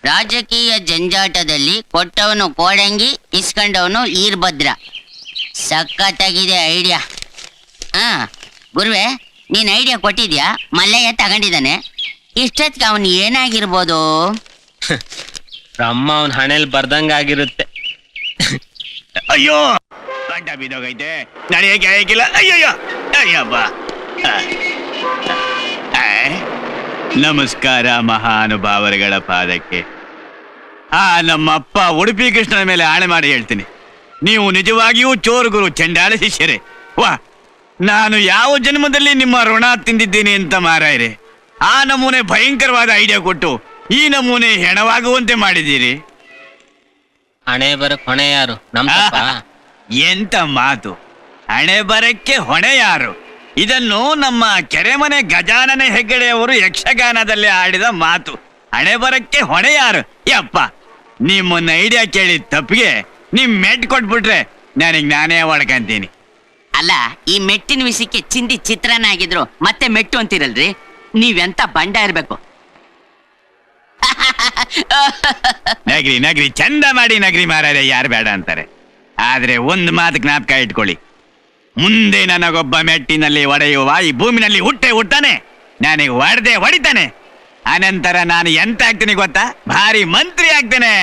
ರಾಜಕೀಯ ಜಂಜಾಟದಲ್ಲಿ ಕೊಟ್ಟವನು ಕೋಡಂಗಿ, ಇಸ್ಕೊಂಡವನು ಈರ್ಭದ್ರ. ಸಖತ್ತಾಗಿದೆ ಐಡಿಯಾ. ಗುರುವೆ, ನೀನ್ ಐಡಿಯಾ ಕೊಟ್ಟಿದ್ಯಾ? ಮಲ್ಲಯ್ಯ ತಗೊಂಡಿದ್ದಾನೆ. ಇಷ್ಟೊತ್ತಿಗೆ ಅವನು ಏನಾಗಿರ್ಬೋದು? ಬ್ರಹ್ಮ ಅವನ್ ಹಣೆಲ್ ಬರ್ದಂಗಾಗಿರುತ್ತೆ. ಅಯ್ಯೋ, ಗಂಟ ಬಿದ್ದೋಗೈತೆ, ನಡೆಯಕ್ಕೆ ಆಗಿಲ್ಲ. ಅಯ್ಯಯ್ಯೋ, ಅಯ್ಯಬ್ಬ. ನಮಸ್ಕಾರ ಮಹಾನುಭಾವರುಗಳ ಪಾದಕ್ಕೆ. ನಮ್ಮಪ್ಪ ಉಡುಪಿ ಕೃಷ್ಣನ ಮೇಲೆ ಆಣೆ ಮಾಡಿ ಹೇಳ್ತೀನಿ, ನೀವು ನಿಜವಾಗಿಯೂ ಚೋರುಗುರು ಚಂಡಾಳ ಶಿಷ್ಯರೇ. ವಾ, ನಾನು ಯಾವ ಜನ್ಮದಲ್ಲಿ ನಿಮ್ಮ ಋಣ ತಿಂದಿದ್ದೀನಿ ಅಂತ ಮಾರಾಯರೆ. ಆ ನಮೂನೆ ಭಯಂಕರವಾದ ಐಡಿಯಾ ಕೊಟ್ಟು ಈ ನಮೂನೆ ಹೆಣವಾಗುವಂತೆ ಮಾಡಿದ್ದೀರಿ. ಹಣೆ ಬರಕ್ ಹೊಣೆ ಯಾರು? ನಮ್ಮ ಎಂತ ಮಾತು! ಹಣೆ ಬರಕ್ಕೆ ಹೊಣೆ ಯಾರು? ಇದನ್ನು ನಮ್ಮ ಕೆರೆಮನೆ ಗಜಾನನ ಹೆಗ್ಗಡೆಯವರು ಯಕ್ಷಗಾನದಲ್ಲಿ ಆಡಿದ ಮಾತು. ಹಣೆ ಬರಕ್ಕೆ ಹೊಣೆ ಯಾರು? ಯಪ್ಪ, ನಿಮ್ಮನ್ನ ಐಡಿಯಾ ಕೇಳಿ ತಪ್ಪಿಗೆ ನಿಮ್ ಮೆಟ್ ಕೊಟ್ಬಿಟ್ರೆ ನನಗ್ ನಾನೇ ಹೊಡ್ಕಂತೀನಿ. ಅಲ್ಲ, ಈ ಮೆಟ್ಟಿನ ವಿಷಯಕ್ಕೆ ಚಿಂದಿ ಚಿತ್ರಾನ್ನ ಆಗಿದ್ರು ಮತ್ತೆ ಮೆಟ್ಟು ಅಂತಿರಲ್ರಿ. ನೀವೆಂತ ಬಂಡ ಇರ್ಬೇಕು. ನಗ್ರಿ ನಗ್ರಿ, ಚಂದ ಮಾಡಿ ನಗ್ರಿ ಮಾರಾರೆ, ಯಾರು ಬೇಡ ಅಂತಾರೆ. ಆದ್ರೆ ಒಂದ್ ಮಾತು ಜ್ಞಾಪಕ ಇಟ್ಕೊಳ್ಳಿ, ಮುಂದೆ ನನಗೊಬ್ಬ ಮೆಟ್ಟಿನಲ್ಲಿ ಒಡೆಯುವ ಈ ಭೂಮಿನಲ್ಲಿ ಹುಟ್ಟಾನೆ, ನನಗೆ ಹೊಡಿತಾನೆ. ಅನಂತರ ನಾನು ಎಂತ ಆಗ್ತೀನಿ ಗೊತ್ತಾ? ಭಾರಿ ಮಂತ್ರಿ ಆಗ್ತೇನೆ.